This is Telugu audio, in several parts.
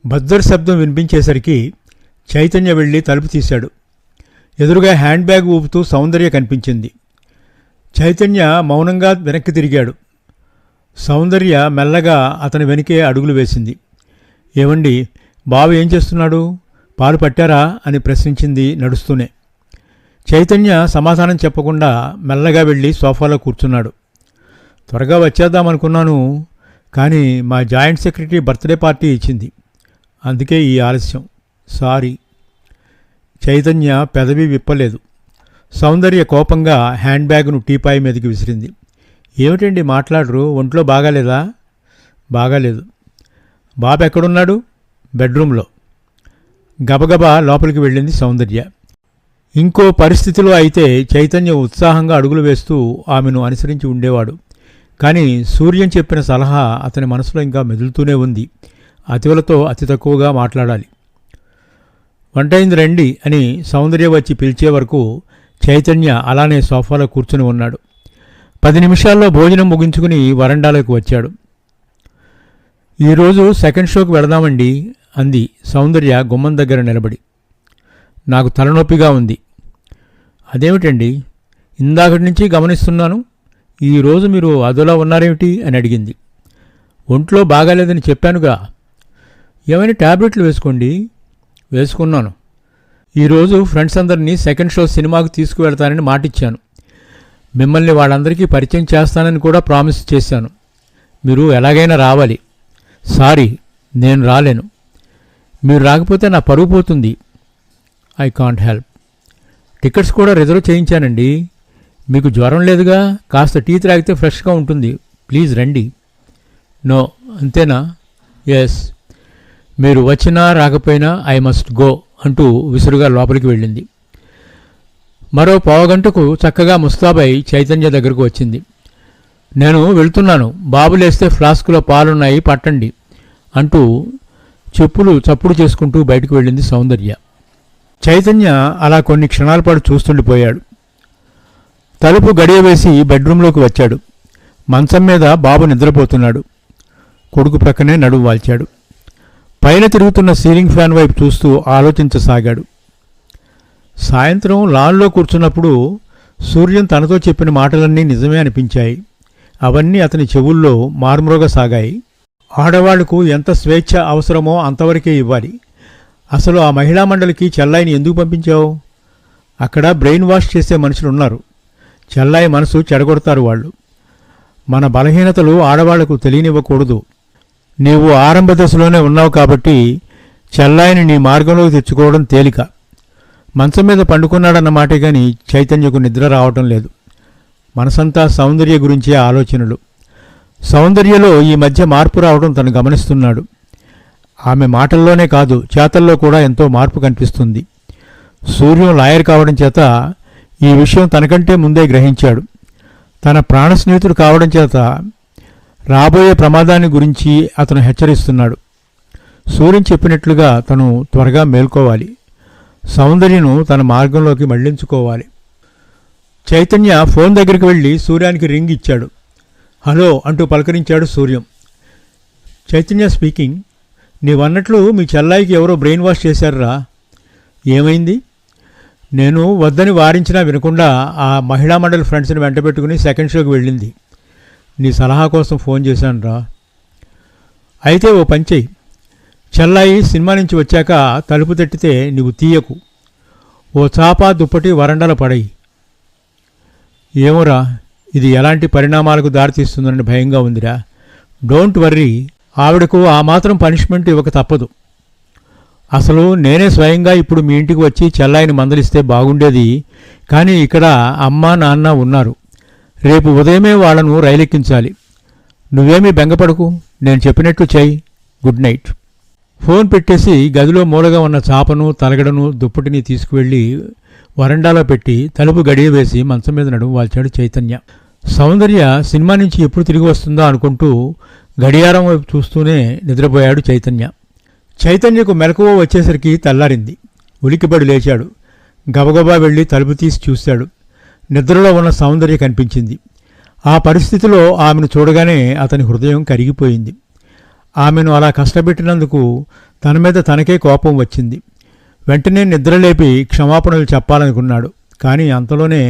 బద్దర్ శబ్దం వినిపించేసరికి చైతన్య వెళ్ళి తలుపు తీశాడు. ఎదురుగా హ్యాండ్ బ్యాగ్ ఊపుతూ సౌందర్య కనిపించింది. చైతన్య మౌనంగా వెనక్కి తిరిగాడు. సౌందర్య మెల్లగా అతని వెనుకే అడుగులు వేసింది. ఏమండి, బాబు ఏం చేస్తున్నాడు? పాలు పట్టారా అని ప్రశ్నించింది నడుస్తూనే. చైతన్య సమాధానం చెప్పకుండా మెల్లగా వెళ్ళి సోఫాలో కూర్చున్నాడు. త్వరగా వచ్చేద్దామనుకున్నాను, కానీ మా జాయింట్ సెక్రటరీ బర్త్డే పార్టీ ఇచ్చింది, అందుకే ఈ ఆలస్యం, సారీ. చైతన్య పెదవి విప్పలేదు. సౌందర్య కోపంగా హ్యాండ్ బ్యాగ్ను టీపాయ్ మీదకి విసిరింది. ఏమిటండి మాట్లాడరు? ఒంట్లో బాగాలేదా? బాగాలేదు. బాబు ఎక్కడున్నాడు? బెడ్రూమ్లో. గబగబా లోపలికి వెళ్ళింది సౌందర్య. ఇంకో పరిస్థితిలో అయితే చైతన్య ఉత్సాహంగా అడుగులు వేస్తూ ఆమెను అనుసరించి ఉండేవాడు. కానీ సూర్యం చెప్పిన సలహా అతని మనసులో ఇంకా మెదులుతూనే ఉంది. అతివలతో అతి తక్కువగా మాట్లాడాలి. వంటైంది రండి అని సౌందర్య వచ్చి పిలిచే వరకు చైతన్య అలానే సోఫాలో కూర్చుని ఉన్నాడు. 10 నిమిషాల్లో భోజనం ముగించుకుని వరండాలోకి వచ్చాడు. ఈరోజు సెకండ్ షోకి వెళదామండి అంది సౌందర్య గుమ్మం దగ్గర నిలబడి. నాకు తలనొప్పిగా ఉంది. అదేమిటండి, ఇందాకటి నుంచి గమనిస్తున్నాను, ఈరోజు మీరు అదోలా ఉన్నారేమిటి అని అడిగింది. ఒంట్లో బాగాలేదని చెప్పానుగా. ఏమైనా ట్యాబ్లెట్లు వేసుకోండి. వేసుకున్నాను. ఈరోజు ఫ్రెండ్స్ అందరినీ సెకండ్ షో సినిమాకు తీసుకువెళ్తానని మాటిచ్చాను. మిమ్మల్ని వాళ్ళందరికీ పరిచయం చేస్తానని కూడా ప్రామిస్ చేశాను. మీరు ఎలాగైనా రావాలి. సారీ, నేను రాలేను. మీరు రాకపోతే నా పరువు పోతుంది. I can't help. టికెట్స్ కూడా రిజర్వ్ చేయించానండి. మీకు జ్వరం లేదుగా, కాస్త టీ త్రాగితే ఫ్రెష్గా ఉంటుంది. ప్లీజ్ రండి. నో, అంతేనా? ఎస్. మీరు వచ్చినా రాకపోయినా ఐ మస్ట్ గో అంటూ విసురుగా లోపలికి వెళ్ళింది. మరో పావుగంటకు చక్కగా ముస్తాబై చైతన్య దగ్గరకు వచ్చింది. నేను వెళ్తున్నాను, బాబు లేస్తే ఫ్లాస్కులో పాలున్నాయి, పట్టండి అంటూ చెప్పులు చప్పుడు చేసుకుంటూ బయటకు వెళ్ళింది సౌందర్య. చైతన్య అలా కొన్ని క్షణాల పాటు చూస్తుండిపోయాడు. తలుపు గడియ వేసి బెడ్రూంలోకి వచ్చాడు. మంచం మీద బాబు నిద్రపోతున్నాడు. కొడుకు ప్రక్కనే నడుము వాల్చాడు. పైన తిరుగుతున్న సీలింగ్ ఫ్యాన్ వైపు చూస్తూ ఆలోచించసాగాడు. సాయంత్రం లాన్లో కూర్చున్నప్పుడు సూర్యం తనతో చెప్పిన మాటలన్నీ నిజమే అనిపించాయి. అవన్నీ అతని చెవుల్లో మార్మ్రోగసాగాయి. ఆడవాళ్లకు ఎంత స్వేచ్ఛ అవసరమో అంతవరకే ఇవ్వాలి. అసలు ఆ మహిళా మండలికి చెల్లాయిని ఎందుకు పంపించావు? అక్కడ బ్రెయిన్ వాష్ చేసే మనుషులున్నారు. చెల్లాయి మనసు చెడగొడతారు వాళ్ళు. మన బలహీనతలు ఆడవాళ్లకు తెలియనివ్వకూడదు. నీవు ఆరంభ దశలోనే ఉన్నావు కాబట్టి చెల్లాయిని నీ మార్గంలోకి తెచ్చుకోవడం తేలిక. మంచం మీద పండుకున్నాడన్న మాటే గాని చైతన్యకు నిద్ర రావటం లేదు. మనసంతా సౌందర్య గురించే ఆలోచనలు. సౌందర్యలో ఈ మధ్య మార్పు రావడం తను గమనిస్తున్నాడు. ఆమె మాటల్లోనే కాదు, చేతల్లో కూడా ఎంతో మార్పు కనిపిస్తుంది. సూర్యం లాయర్ కావడం చేత ఈ విషయం తనకంటే ముందే గ్రహించాడు. తన ప్రాణ స్నేహితుడు కావడం చేత రాబోయే ప్రమాదాన్ని గురించి అతను హెచ్చరిస్తున్నాడు. సూర్యం చెప్పినట్లుగా తను త్వరగా మేల్కోవాలి. సౌందర్యను తన మార్గంలోకి మళ్లించుకోవాలి. చైతన్య ఫోన్ దగ్గరికి వెళ్ళి సూర్యానికి రింగ్ ఇచ్చాడు. హలో అంటూ పలకరించాడు సూర్యం. చైతన్య స్పీకింగ్. నీవన్నట్లు మీ చెల్లాయికి ఎవరో బ్రెయిన్ వాష్ చేశారా? ఏమైంది? నేను వద్దని వారించినా వినకుండా ఆ మహిళా మండలి ఫ్రెండ్స్ని వెంటబెట్టుకుని సెకండ్ షోకి వెళ్ళింది. నీ సలహా కోసం ఫోన్ చేశాను రా. అయితే ఓ పంచేయి, చెల్లాయి సినిమా నుంచి వచ్చాక తలుపు తట్టితే నువ్వు తీయకు. ఓ చాప దుప్పటి వరండాలో పడయి. ఏమోరా, ఇది ఎలాంటి పరిణామాలకు దారితీస్తుందని భయంగా ఉందిరా. డోంట్ వర్రీ, ఆవిడకు ఆ మాత్రం పనిష్మెంట్ ఇవ్వక తప్పదు. అసలు నేనే స్వయంగా ఇప్పుడు మీ ఇంటికి వచ్చి చెల్లాయిని మందలిస్తే బాగుండేది. కానీ ఇక్కడ అమ్మ నాన్న ఉన్నారు. రేపు ఉదయమే వాళ్లను రైలెక్కించాలి. నువ్వేమీ బెంగపడకు, నేను చెప్పినట్లు చెయ్యి. Good night. ఫోన్ పెట్టేసి గదిలో మూలగా ఉన్న చాపను తలగడను దుప్పటిని తీసుకువెళ్ళి వరండాలో పెట్టి తలుపు గడియ వేసి మంచం మీద నడుము వాల్చాడు చైతన్య. సౌందర్య సినిమా నుంచి ఎప్పుడు తిరిగి వస్తుందా అనుకుంటూ గడియారం వైపు చూస్తూనే నిద్రపోయాడు చైతన్య. చైతన్యకు మెలకువ వచ్చేసరికి తెల్లారింది. ఉలికిపడి లేచాడు. గబగబా వెళ్ళి తలుపు తీసి చూశాడు. నిద్రలో ఉన్న సౌందర్య కనిపించింది. ఆ పరిస్థితిలో ఆమెను చూడగానే అతని హృదయం కరిగిపోయింది. ఆమెను అలా కష్టపెట్టినందుకు తన మీద తనకే కోపం వచ్చింది. వెంటనే నిద్రలేపి క్షమాపణలు చెప్పాలనుకున్నాడు. కానీ అంతలోనే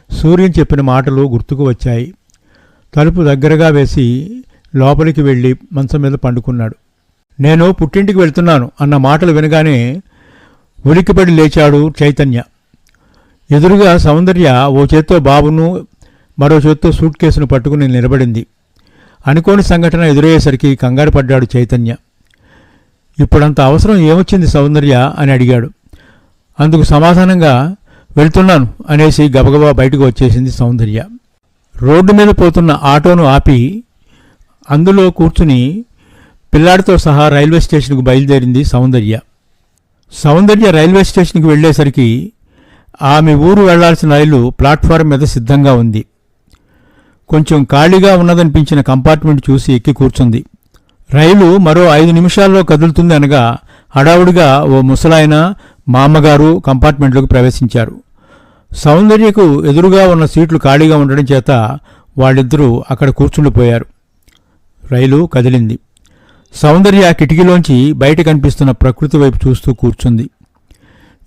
సూర్యం చెప్పిన మాటలు గుర్తుకు వచ్చాయి. తలుపు దగ్గరగా వేసి లోపలికి వెళ్ళి మంచం మీద పండుకున్నాడు. నేను పుట్టింటికి వెళ్తున్నాను అన్న మాటలు వినగానే ఉలిక్కిపడి లేచాడు చైతన్య. ఎదురుగా సౌందర్య ఓ చేత్తో బాబును మరో చేత్తో సూట్ కేసును పట్టుకుని నిలబడింది. అనుకోని సంఘటన ఎదురయ్యేసరికి కంగారు పడ్డాడు చైతన్య. ఇప్పుడంత అవసరం ఏమొచ్చింది సౌందర్య అని అడిగాడు. అందుకు సమాధానంగా వెళ్తున్నాను అనేసి గబగబా బయటకు వచ్చేసింది సౌందర్య. రోడ్డు మీద పోతున్న ఆటోను ఆపి అందులో కూర్చుని పిల్లాడితో సహా రైల్వే స్టేషన్కు బయలుదేరింది సౌందర్య. సౌందర్య రైల్వే స్టేషన్కి వెళ్ళేసరికి ఆమె ఊరు వెళ్లాల్సిన రైలు ప్లాట్ఫారం మీద సిద్ధంగా ఉంది. కొంచెం ఖాళీగా ఉన్నదనిపించిన కంపార్ట్మెంట్ చూసి ఎక్కి కూర్చుంది. రైలు మరో 5 నిమిషాల్లో కదులుతుంది అనగా హడావుడిగా ఓ ముసలాయన మామగారు కంపార్ట్మెంట్లోకి ప్రవేశించారు. సౌందర్యకు ఎదురుగా ఉన్న సీట్లు ఖాళీగా ఉండడం చేత వాళ్ళిద్దరూ అక్కడ కూర్చుండిపోయారు. రైలు కదిలింది. సౌందర్య కిటికీలోంచి బయట కనిపిస్తున్న ప్రకృతి వైపు చూస్తూ కూర్చుంది.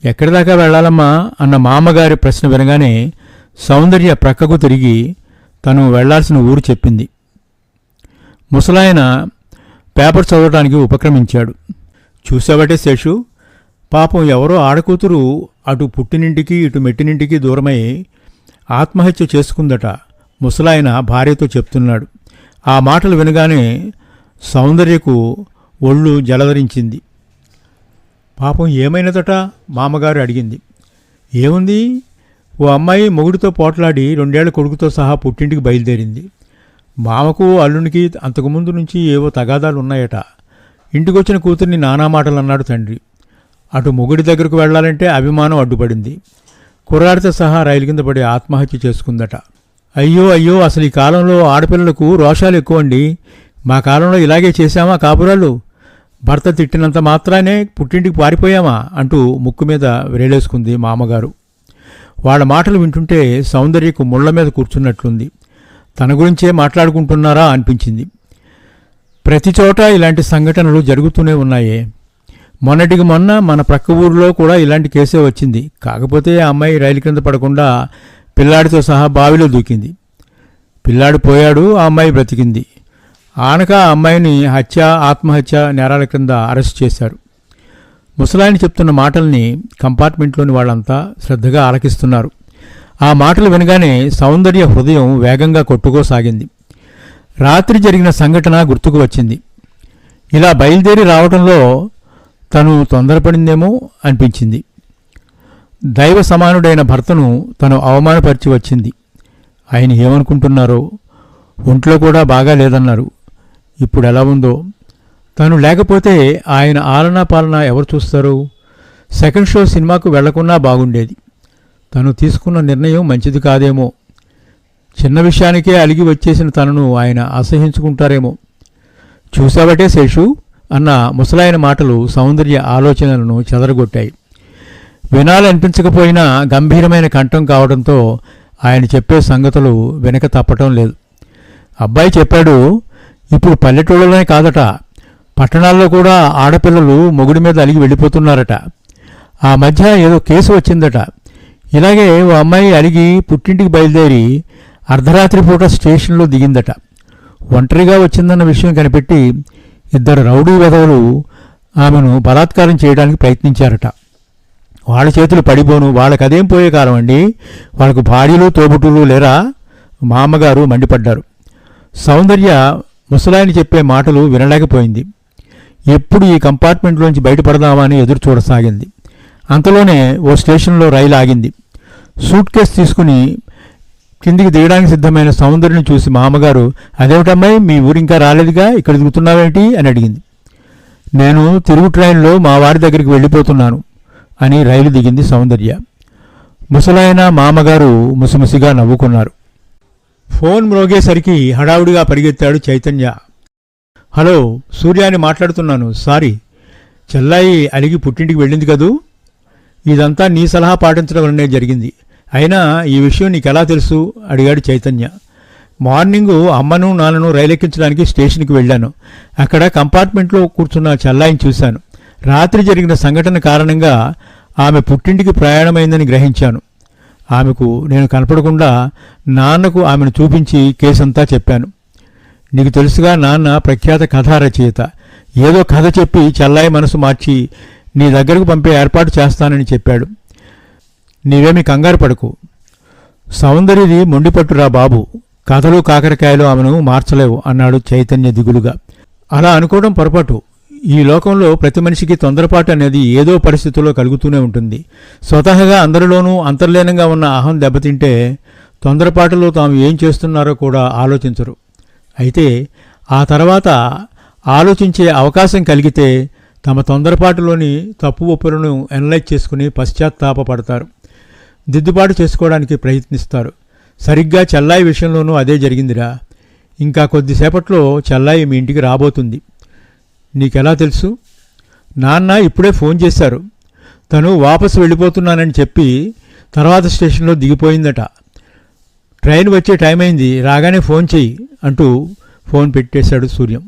ఎక్కడి దాకా వెళ్లాలమ్మా అన్న మామగారి ప్రశ్న వినగానే సౌందర్య ప్రక్కకు తిరిగి తను వెళ్లాల్సిన ఊరు చెప్పింది. ముసలాయన పేపర్ చదవడానికి ఉపక్రమించాడు. చూసావటే శేషు, పాపం ఎవరో ఆడకూతురు అటు పుట్టినింటికి ఇటు మెట్టినింటికి దూరమై ఆత్మహత్య చేసుకుందట ముసలాయన భార్యతో చెప్తున్నాడు. ఆ మాటలు వినగానే సౌందర్యకు ఒళ్ళు జలధరించింది. పాపం ఏమైనదట మామగారు అడిగింది. ఏముంది, ఓ అమ్మాయి మొగుడితో పోట్లాడి 2 ఏళ్ల కొడుకుతో సహా పుట్టింటికి బయలుదేరింది. మామకు అల్లునికి అంతకుముందు నుంచి ఏవో తగాదాలు ఉన్నాయట. ఇంటికొచ్చిన కూతుర్ని నానా మాటలు అన్నాడు తండ్రి. అటు మొగుడి దగ్గరకు వెళ్లాలంటే అభిమానం అడ్డుపడింది. కుర్రాడితో సహా రైలు కింద పడి ఆత్మహత్య చేసుకుందట. అయ్యో అయ్యో, అసలు ఈ కాలంలో ఆడపిల్లలకు రోషాలు ఎక్కువండి. మా కాలంలో ఇలాగే చేశామా కాపురాలు? భర్త తిట్టినంత మాత్రానే పుట్టింటికి పారిపోయామా అంటూ ముక్కు మీద వేలేసుకుంది మామగారు. వాళ్ళ మాటలు వింటుంటే సౌందర్యకు ముళ్ల మీద కూర్చున్నట్లుంది. తన గురించే మాట్లాడుకుంటున్నారా అనిపించింది. ప్రతి చోట ఇలాంటి సంఘటనలు జరుగుతూనే ఉన్నాయే. మొన్నటికి మొన్న మన ప్రక్క ఊరిలో కూడా ఇలాంటి కేసే వచ్చింది. కాకపోతే ఆ అమ్మాయి రైలు కింద పడకుండా పిల్లాడితో సహా బావిలో దూకింది. పిల్లాడు పోయాడు, ఆ అమ్మాయి బ్రతికింది. ఆనక ఆ అమ్మాయిని ఆత్మహత్య నేరాల కింద అరెస్ట్ చేశారు. ముసలాయన చెప్తున్న మాటల్ని కంపార్ట్మెంట్లోని వాళ్ళంతా శ్రద్ధగా ఆలకిస్తున్నారు. ఆ మాటలు వినగానే సౌందర్య హృదయం వేగంగా కొట్టుకోసాగింది. రాత్రి జరిగిన సంఘటన గుర్తుకు వచ్చింది. ఇలా బయలుదేరి రావడంలో తను తొందరపడిందేమో అనిపించింది. దైవ సమానుడైన భర్తను తను అవమానపరిచి వచ్చింది. ఆయన ఏమనుకుంటున్నారో. ఒంట్లో కూడా బాగా లేదన్నారు. ఇప్పుడు ఎలా ఉందో. తను లేకపోతే ఆయన ఆలనా పాలన ఎవరు చూస్తారు? సెకండ్ షో సినిమాకు వెళ్లకున్నా బాగుండేది. తను తీసుకున్న నిర్ణయం మంచిది కాదేమో. చిన్న విషయానికే అలిగి వచ్చేసిన తనను ఆయన అసహించుకుంటారేమో. చూసావటే శేషు అన్న ముసలాయన మాటలు సౌందర్య ఆలోచనలను చెదరగొట్టాయి. వినాలనిపించకపోయినా గంభీరమైన కంఠం కావడంతో ఆయన చెప్పే సంగతులు వెనక తప్పటం లేదు. అబ్బాయి చెప్పాడు, ఇప్పుడు పల్లెటూళ్ళలోనే కాదట, పట్టణాల్లో కూడా ఆడపిల్లలు మొగుడి మీద అలిగి వెళ్ళిపోతున్నారట. ఆ మధ్య ఏదో కేసు వచ్చిందట. ఇలాగే ఓ అమ్మాయి అలిగి పుట్టింటికి బయలుదేరి అర్ధరాత్రి పూట స్టేషన్లో దిగిందట. ఒంటరిగా వచ్చిందన్న విషయం కనిపెట్టి 2 రౌడీ వెధవలు ఆమెను బలాత్కారం చేయడానికి ప్రయత్నించారట. వాళ్ళ చేతులు పడిపోను. వాళ్ళకదేం పోయే కాలం అండి, వాళ్ళకు భార్యలు తోబుట్టులు లేరా? మా అమ్మగారు మండిపడ్డారు. సౌందర్య ముసలాయని చెప్పే మాటలు వినలేకపోయింది. ఎప్పుడు ఈ కంపార్ట్మెంట్లోంచి బయటపడదామా అని ఎదురు చూడసాగింది. అంతలోనే ఓ స్టేషన్లో రైలు ఆగింది. సూట్ కేసు తీసుకుని కిందికి దిగడానికి సిద్ధమైన సౌందర్యను చూసి మామగారు, అదేమిటమ్మాయి మీ ఊరింకా రాలేదుగా, ఇక్కడ దిగుతున్నావేంటి అని అడిగింది. నేను తిరుగు ట్రైన్లో మా వారి దగ్గరికి వెళ్ళిపోతున్నాను అని రైలు దిగింది సౌందర్య. ముసలాయన మామగారు ముసిముసిగా నవ్వుకున్నారు. ఫోన్ మ్రోగేసరికి హడావుడిగా పరిగెత్తాడు చైతన్య. హలో, సూర్యాని మాట్లాడుతున్నాను. సారీ, చెల్లాయి అలిగి పుట్టింటికి వెళ్ళింది కదూ. ఇదంతా నీ సలహా పాటించడం వల్లనే జరిగింది. అయినా ఈ విషయం నీకెలా తెలుసు అడిగాడు చైతన్య. మార్నింగు అమ్మను నాన్నను రైలెక్కించడానికి స్టేషన్కి వెళ్ళాను. అక్కడ కంపార్ట్మెంట్లో కూర్చున్న చెల్లాయిని చూశాను. రాత్రి జరిగిన సంఘటన కారణంగా ఆమె పుట్టింటికి ప్రయాణమైందని గ్రహించాను. ఆమెకు నేను కనపడకుండా నాన్నకు ఆమెను చూపించి కేసంతా చెప్పాను. నీకు తెలుసుగా, నాన్న ప్రఖ్యాత కథా రచయిత. ఏదో కథ చెప్పి చెల్లాయి మనసు మార్చి నీ దగ్గరకు పంపే ఏర్పాటు చేస్తానని చెప్పాడు. నీవేమీ కంగారు పడకు. సౌందర్యది మొండిపట్టురా బాబు, కథలు కాకరకాయలు ఆమెను మార్చలేవు అన్నాడు చైతన్య దిగులుగా. అలా అనుకోవడం పొరపాటు. ఈ లోకంలో ప్రతి మనిషికి తొందరపాటు అనేది ఏదో పరిస్థితుల్లో కలుగుతూనే ఉంటుంది. స్వతహాగా అందరిలోనూ అంతర్లీనంగా ఉన్న అహం దెబ్బతింటే తొందరపాటులో తాము ఏం చేస్తున్నారో కూడా ఆలోచించరు. అయితే ఆ తర్వాత ఆలోచించే అవకాశం కలిగితే తమ తొందరపాటులోని తప్పు ఒప్పులను ఎనలైజ్ చేసుకుని పశ్చాత్తాపపడతారు, దిద్దుబాటు చేసుకోవడానికి ప్రయత్నిస్తారు. సరిగ్గా చెల్లాయి విషయంలోనూ అదే జరిగిందిరా. ఇంకా కొద్దిసేపట్లో చెల్లాయి మీ ఇంటికి రాబోతుంది. నీకెలా తెలుసు? నాన్న ఇప్పుడే ఫోన్ చేశారు. తను వాపసు వెళ్ళిపోతున్నానని చెప్పి తర్వాత స్టేషన్లో దిగిపోయిందట. ట్రైన్ వచ్చే టైం అయింది, రాగానే ఫోన్ చెయ్యి అంటూ ఫోన్ పెట్టేశాడు సూర్యం.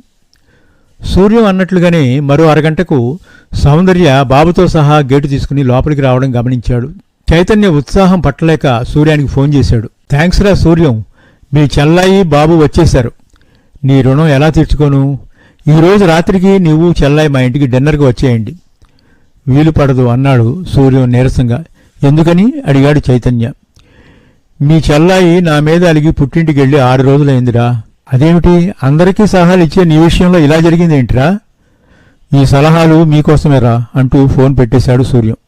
సూర్యం అన్నట్లుగానే మరో అరగంటకు సౌందర్య బాబుతో సహా గేటు తీసుకుని లోపలికి రావడం గమనించాడు. చైతన్య ఉత్సాహం పట్టలేక సూర్యానికి ఫోన్ చేశాడు. థ్యాంక్స్ రా సూర్యం, మీ చెల్లాయి బాబు వచ్చేశారు. నీ రుణం ఎలా తీర్చుకోను? ఈరోజు రాత్రికి నీవు చెల్లాయి మా ఇంటికి డిన్నర్కి వచ్చేయండి. వీలు పడదు అన్నాడు సూర్యం నీరసంగా. ఎందుకని అడిగాడు చైతన్య. మీ చెల్లాయి నా మీద అలిగి పుట్టింటికి వెళ్ళి 6 రోజులైందిరా. అదేమిటి, అందరికీ సలహాలు ఇచ్చే నీ విషయంలో ఇలా జరిగిందేంటిరా? ఈ సలహాలు మీకోసమేరా అంటూ ఫోన్ పెట్టేశాడు సూర్యం.